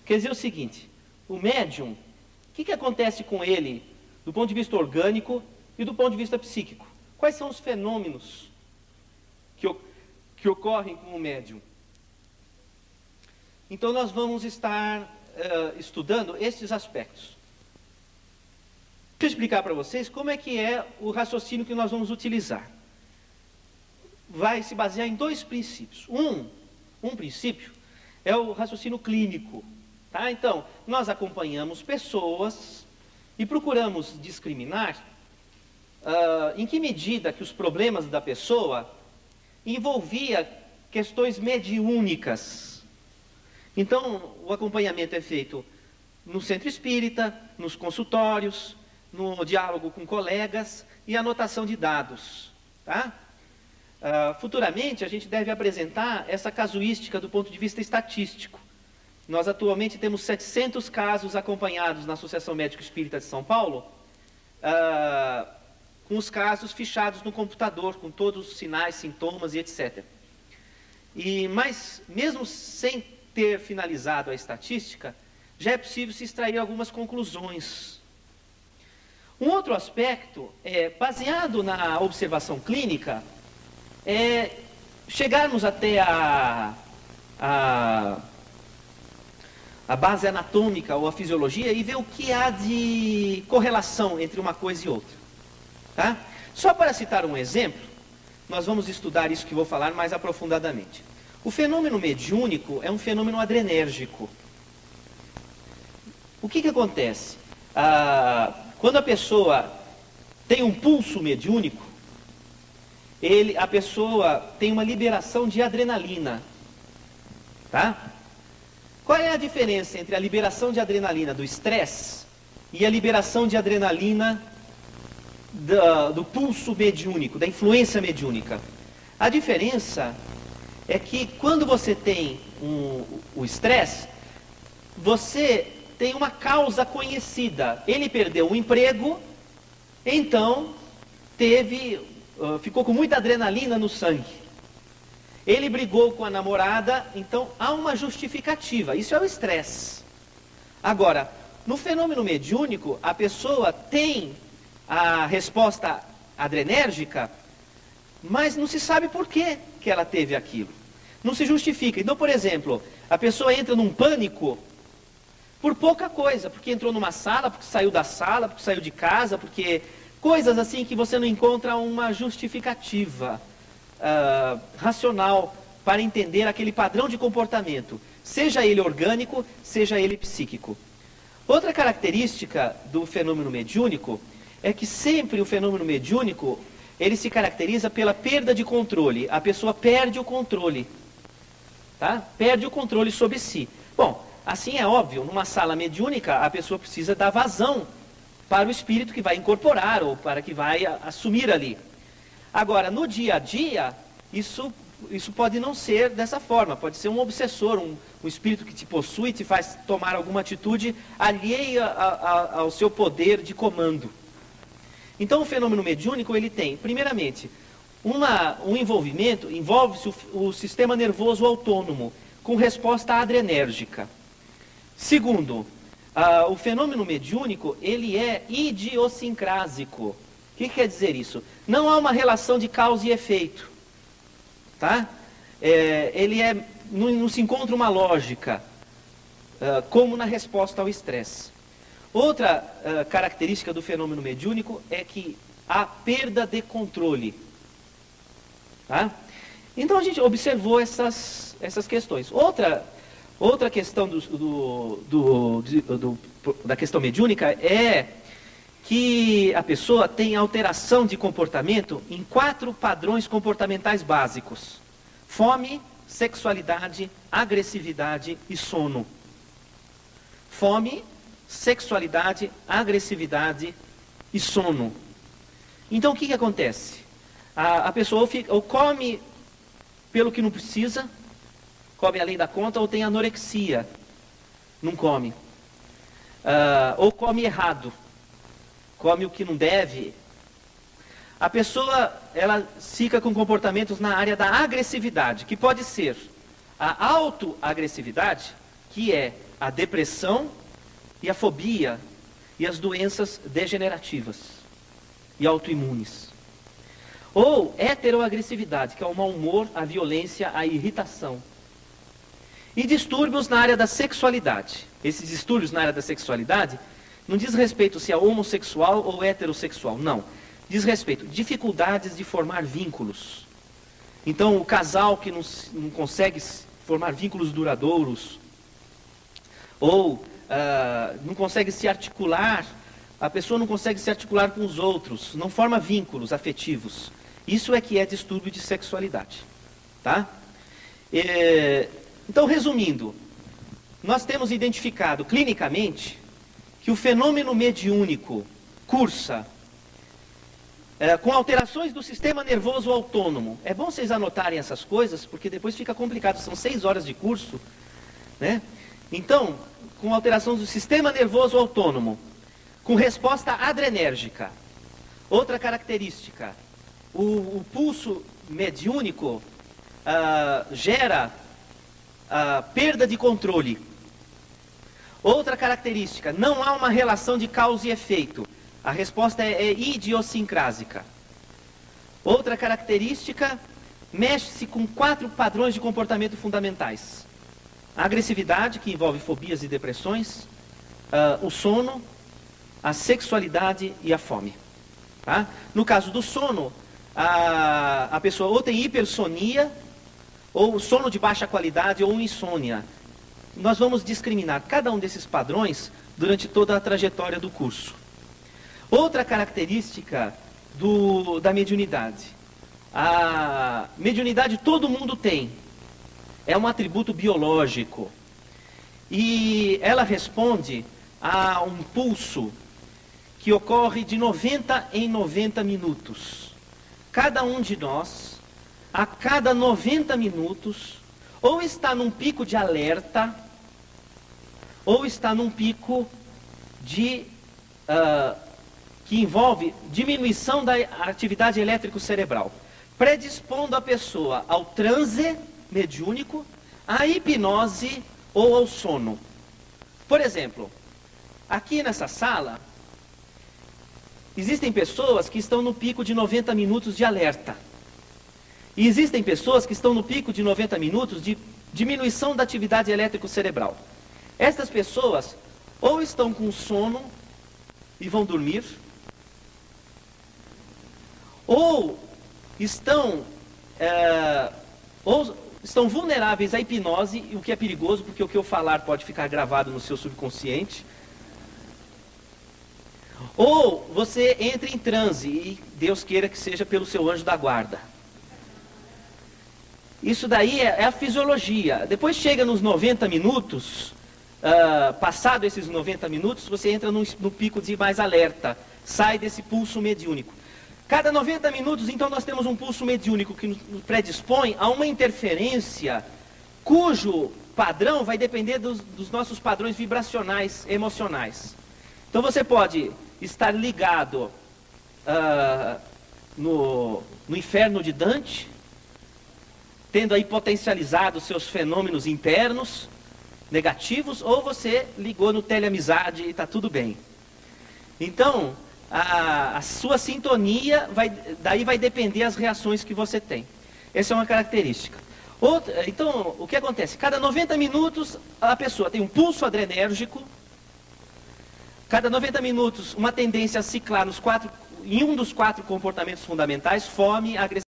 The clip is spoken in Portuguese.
Quer dizer o seguinte, o médium, o que acontece com ele do ponto de vista orgânico e do ponto de vista psíquico? Quais são os fenômenos que ocorrem com o médium? Então nós vamos estar estudando esses aspectos. Deixa eu explicar para vocês como é que é o raciocínio que nós vamos utilizar. Vai se basear em dois princípios. Um princípio é o raciocínio clínico. Tá? Então, nós acompanhamos pessoas e procuramos discriminar em que medida que os problemas da pessoa envolvia questões mediúnicas. Então, o acompanhamento é feito no centro espírita, nos consultórios, no diálogo com colegas e anotação de dados. Tá? Futuramente, a gente deve apresentar essa casuística do ponto de vista estatístico. Nós atualmente temos 700 casos acompanhados na Associação Médico Espírita de São Paulo, com os casos fichados no computador, com todos os sinais, sintomas e etc. Mas, mesmo sem ter finalizado a estatística, já é possível se extrair algumas conclusões. Um outro aspecto, baseado na observação clínica, é chegarmos até a base anatômica ou a fisiologia e ver o que há de correlação entre uma coisa e outra. Tá? Só para citar um exemplo, nós vamos estudar isso que vou falar mais aprofundadamente. O fenômeno mediúnico é um fenômeno adrenérgico. O que acontece? Quando a pessoa tem um pulso mediúnico, a pessoa tem uma liberação de adrenalina. Tá? Qual é a diferença entre a liberação de adrenalina do estresse e a liberação de adrenalina do pulso mediúnico, da influência mediúnica? A diferença é que quando você tem o estresse, você tem uma causa conhecida. Ele perdeu o emprego, então ficou com muita adrenalina no sangue. Ele brigou com a namorada, então há uma justificativa. Isso é o estresse. Agora, no fenômeno mediúnico, a pessoa tem a resposta adrenérgica, mas não se sabe por que ela teve aquilo. Não se justifica. Então, por exemplo, a pessoa entra num pânico por pouca coisa, porque entrou numa sala, porque saiu da sala, porque saiu de casa, porque coisas assim que você não encontra uma justificativa racional para entender aquele padrão de comportamento, seja ele orgânico, seja ele psíquico. Outra característica do fenômeno mediúnico é que sempre o fenômeno mediúnico, ele se caracteriza pela perda de controle. A pessoa perde o controle, tá? Perde o controle sobre si. Bom, assim é óbvio, numa sala mediúnica a pessoa precisa dar vazão para o espírito que vai incorporar ou para que vai assumir ali. Agora, no dia a dia, isso pode não ser dessa forma, pode ser um obsessor, um espírito que te possui, te faz tomar alguma atitude alheia ao seu poder de comando. Então, o fenômeno mediúnico, ele tem, primeiramente, um envolvimento, envolve-se o sistema nervoso autônomo, com resposta adrenérgica. Segundo, o fenômeno mediúnico, ele é idiosincrásico. O que quer dizer isso? Não há uma relação de causa e efeito. Tá? Não se encontra uma lógica, como na resposta ao estresse. Outra característica do fenômeno mediúnico é que há perda de controle. Tá? Então a gente observou essas questões. Outra questão da questão mediúnica é que a pessoa tem alteração de comportamento em 4 padrões comportamentais básicos: fome, sexualidade, agressividade e sono. Fome, sexualidade, agressividade e sono. Então o que acontece? A pessoa ou come pelo que não precisa, come além da conta, ou tem anorexia, não come. Ou come errado, come o que não deve. A pessoa, ela fica com comportamentos na área da agressividade, que pode ser a autoagressividade, que é a depressão e a fobia e as doenças degenerativas e autoimunes. Ou heteroagressividade, que é o mau humor, a violência, a irritação. E distúrbios na área da sexualidade. Esses distúrbios na área da sexualidade não diz respeito se é homossexual ou heterossexual, não. Diz respeito a dificuldades de formar vínculos. Então, o casal que não consegue formar vínculos duradouros, ou não consegue se articular, a pessoa não consegue se articular com os outros, não forma vínculos afetivos. Isso é que é distúrbio de sexualidade. Tá? Então, resumindo, nós temos identificado clinicamente que o fenômeno mediúnico cursa com alterações do sistema nervoso autônomo. É bom vocês anotarem essas coisas, porque depois fica complicado, são 6 horas de curso, né? Então, com alterações do sistema nervoso autônomo, com resposta adrenérgica. Outra característica, o pulso mediúnico gera perda de controle. Outra característica, não há uma relação de causa e efeito. A resposta é idiosincrásica. Outra característica, mexe-se com 4 padrões de comportamento fundamentais. A agressividade, que envolve fobias e depressões, o sono, a sexualidade e a fome. Tá? No caso do sono, a pessoa ou tem hipersonia, ou sono de baixa qualidade, ou insônia. Nós vamos discriminar cada um desses padrões durante toda a trajetória do curso. Outra característica da mediunidade. A mediunidade todo mundo tem. É um atributo biológico. E ela responde a um pulso que ocorre de 90 em 90 minutos. Cada um de nós, a cada 90 minutos, ou está num pico de alerta, ou está num pico de que envolve diminuição da atividade elétrico-cerebral, predispondo a pessoa ao transe mediúnico, à hipnose ou ao sono. Por exemplo, aqui nessa sala, existem pessoas que estão no pico de 90 minutos de alerta. E existem pessoas que estão no pico de 90 minutos de diminuição da atividade elétrico-cerebral. Estas pessoas ou estão com sono e vão dormir, ou estão vulneráveis à hipnose, o que é perigoso, porque o que eu falar pode ficar gravado no seu subconsciente. Ou você entra em transe, e Deus queira que seja pelo seu anjo da guarda. Isso daí é a fisiologia. Depois chega nos 90 minutos, passado esses 90 minutos, você entra no pico de mais alerta, sai desse pulso mediúnico. Cada 90 minutos, então, nós temos um pulso mediúnico que nos predispõe a uma interferência cujo padrão vai depender dos nossos padrões vibracionais, emocionais. Então você pode estar ligado no inferno de Dante, tendo aí potencializado os seus fenômenos internos, negativos, ou você ligou no teleamizade e está tudo bem. Então, a sua sintonia, daí vai depender as reações que você tem. Essa é uma característica. Então, o que acontece? Cada 90 minutos, a pessoa tem um pulso adrenérgico. Cada 90 minutos, uma tendência a ciclar em um dos 4 comportamentos fundamentais: fome, agressividade.